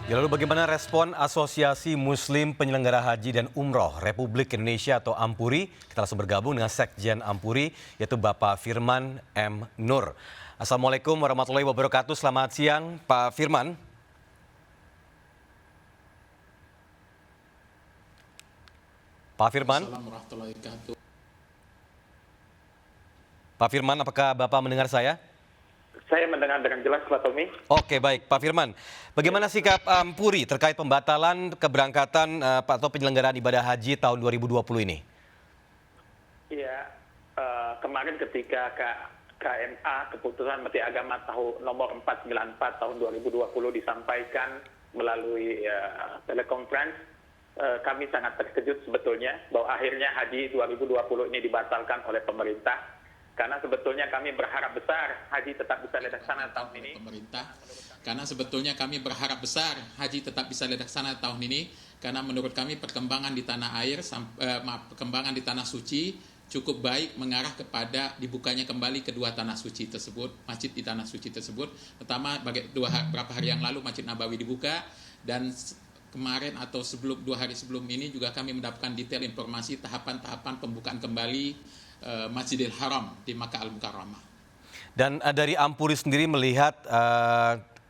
Ya, lalu bagaimana respon Asosiasi Muslim Penyelenggara Haji dan Umroh Republik Indonesia atau Ampuri? Kita langsung bergabung dengan Sekjen Ampuri, yaitu Bapak Firman M. Nur. Assalamualaikum warahmatullahi wabarakatuh. Selamat siang, Pak Firman. Pak Firman. Assalamualaikum warahmatullahi wabarakatuh. Pak Firman, apakah Bapak mendengar saya? Saya mendengar dengan jelas, Pak Tommy. Oke, baik. Pak Firman, bagaimana sikap Ampuri terkait pembatalan keberangkatan atau penyelenggaraan ibadah haji tahun 2020 ini? Iya, kemarin ketika KMA, Keputusan Menteri Agama nomor 494 tahun 2020 disampaikan melalui telekonferensi, kami sangat terkejut sebetulnya bahwa akhirnya haji 2020 ini dibatalkan oleh pemerintah. Karena sebetulnya kami berharap besar haji tetap bisa dilaksanakan tahun ini. Karena sebetulnya kami berharap besar haji tetap bisa dilaksanakan tahun ini. Karena menurut kami perkembangan di tanah air, perkembangan di tanah suci cukup baik mengarah kepada dibukanya kembali kedua tanah suci tersebut, masjid di tanah suci tersebut. Pertama, beberapa hari yang lalu Masjid Nabawi dibuka, dan kemarin atau 2 hari sebelum ini juga kami mendapatkan detail informasi tahapan-tahapan pembukaan kembali Masjidil Haram di Makkah Al-Mukarramah. Dan dari Ampuri sendiri melihat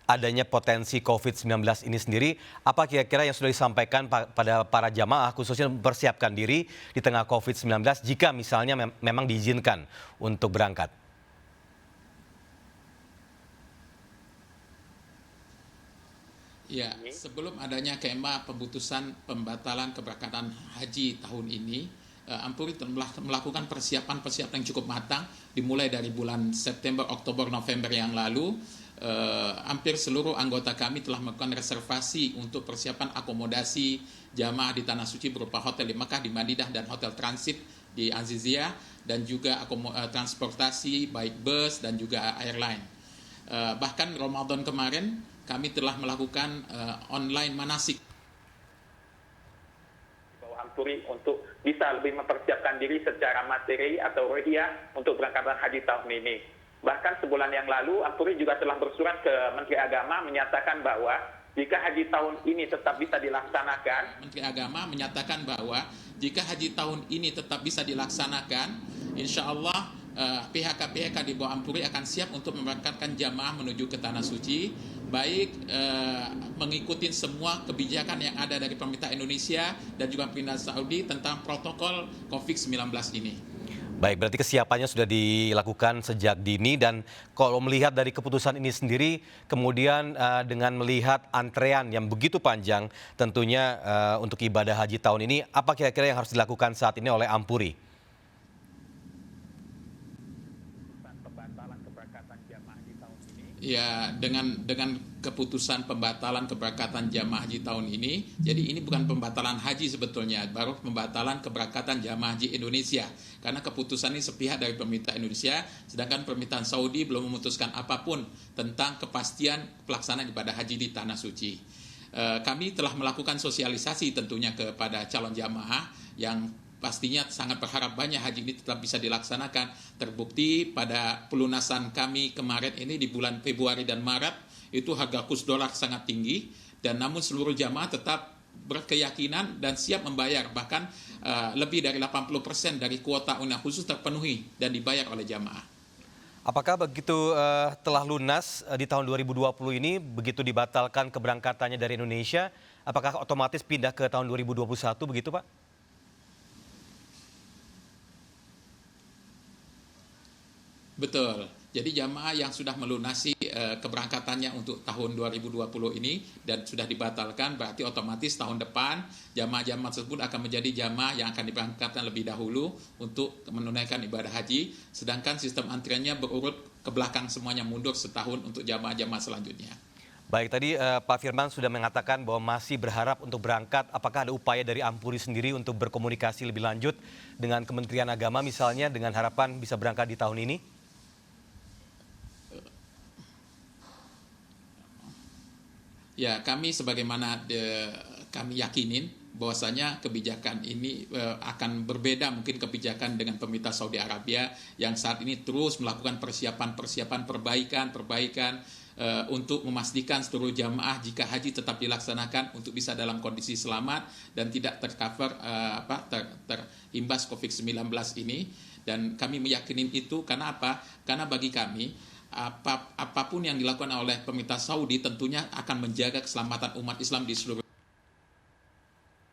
adanya potensi COVID-19 ini sendiri, apa kira-kira yang sudah disampaikan pada para jamaah khususnya mempersiapkan diri di tengah COVID-19 jika misalnya memang diizinkan untuk berangkat? Ya, sebelum adanya KMA pemutusan pembatalan keberangkatan haji tahun ini, Ampuri telah melakukan persiapan-persiapan yang cukup matang, dimulai dari bulan September, Oktober, November yang lalu. Hampir seluruh anggota kami telah melakukan reservasi untuk persiapan akomodasi jamaah di Tanah Suci berupa hotel di Makkah, di Madinah, dan hotel transit di Aziziyah, dan juga transportasi baik bus dan juga airline. Bahkan Ramadan kemarin kami telah melakukan online manasik. Ampuri untuk bisa lebih mempersiapkan diri secara materi atau ruhiyah untuk berangkatan haji tahun ini. Bahkan sebulan yang lalu Ampuri juga telah bersurat ke Menteri Agama menyatakan bahwa jika haji tahun ini tetap bisa dilaksanakan. Menteri Agama menyatakan bahwa jika haji tahun ini tetap bisa dilaksanakan, insya Allah PHK di bawah Ampuri akan siap untuk memberangkatkan jamaah menuju ke Tanah Suci, baik mengikuti semua kebijakan yang ada dari pemerintah Indonesia dan juga pemerintah Saudi tentang protokol COVID-19 ini. Baik, berarti kesiapannya sudah dilakukan sejak dini, dan kalau melihat dari keputusan ini sendiri, kemudian dengan melihat antrean yang begitu panjang tentunya untuk ibadah haji tahun ini, apa kira-kira yang harus dilakukan saat ini oleh Ampuri? Ya, dengan keputusan pembatalan keberangkatan jamaah haji tahun ini, jadi ini bukan pembatalan haji sebetulnya, baru pembatalan keberangkatan jamaah haji Indonesia. Karena keputusan ini sepihak dari pemerintah Indonesia, sedangkan pemerintahan Saudi belum memutuskan apapun tentang kepastian pelaksanaan ibadah haji di Tanah Suci. Kami telah melakukan sosialisasi tentunya kepada calon jamaah yang pastinya sangat berharap banyak haji ini tetap bisa dilaksanakan. Terbukti pada pelunasan kami kemarin ini di bulan Februari dan Maret, itu harga kurs dolar sangat tinggi, dan namun seluruh jamaah tetap berkeyakinan dan siap membayar. Bahkan lebih dari 80% dari kuota undangan khusus terpenuhi dan dibayar oleh jamaah. Apakah begitu telah lunas di tahun 2020 ini, begitu dibatalkan keberangkatannya dari Indonesia, apakah otomatis pindah ke tahun 2021 begitu, Pak? Betul. Jadi jamaah yang sudah melunasi keberangkatannya untuk tahun 2020 ini dan sudah dibatalkan, berarti otomatis tahun depan jamaah-jamaah tersebut akan menjadi jamaah yang akan diberangkatkan lebih dahulu untuk menunaikan ibadah haji. Sedangkan sistem antriannya berurut ke belakang, semuanya mundur setahun untuk jamaah-jamaah selanjutnya. Baik, tadi Pak Firman sudah mengatakan bahwa masih berharap untuk berangkat. Apakah ada upaya dari Ampuri sendiri untuk berkomunikasi lebih lanjut dengan Kementerian Agama misalnya dengan harapan bisa berangkat di tahun ini? Ya, kami sebagaimana kami yakinin bahwasanya kebijakan ini akan berbeda mungkin kebijakan dengan pemerintah Saudi Arabia yang saat ini terus melakukan persiapan perbaikan untuk memastikan seluruh jamaah jika haji tetap dilaksanakan untuk bisa dalam kondisi selamat dan tidak tercover terimbas COVID-19 ini. Dan kami meyakini itu karena apa? Karena bagi kami apapun yang dilakukan oleh pemerintah Saudi tentunya akan menjaga keselamatan umat Islam di seluruh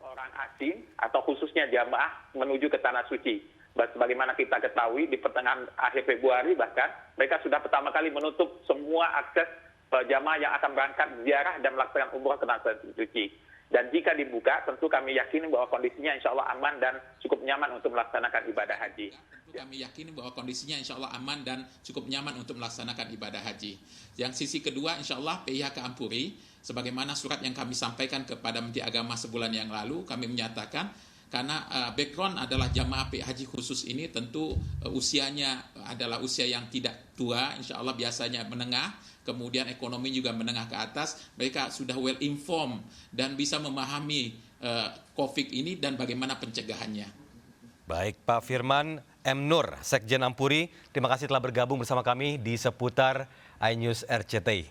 orang asing atau khususnya jamaah menuju ke tanah suci. Sebagaimana kita ketahui di pertengahan akhir Februari bahkan mereka sudah pertama kali menutup semua akses jamaah yang akan berangkat ziarah dan melaksanakan umrah ke tanah suci. Dan jika dibuka, tentu kami yakini bahwa kondisinya insya Allah aman dan cukup nyaman untuk melaksanakan ibadah haji. Kami yakini bahwa kondisinya insya Allah aman dan cukup nyaman untuk melaksanakan ibadah haji. Yang sisi kedua, insya Allah PIHK Ampuri, sebagaimana surat yang kami sampaikan kepada Menteri Agama sebulan yang lalu, kami menyatakan karena background adalah jamaah haji khusus ini tentu usianya adalah usia yang tidak tua, insya Allah biasanya menengah, kemudian ekonomi juga menengah ke atas, mereka sudah well informed dan bisa memahami COVID ini dan bagaimana pencegahannya. Baik, Pak Firman M. Nur, Sekjen Ampuri, terima kasih telah bergabung bersama kami di seputar iNews RCTI.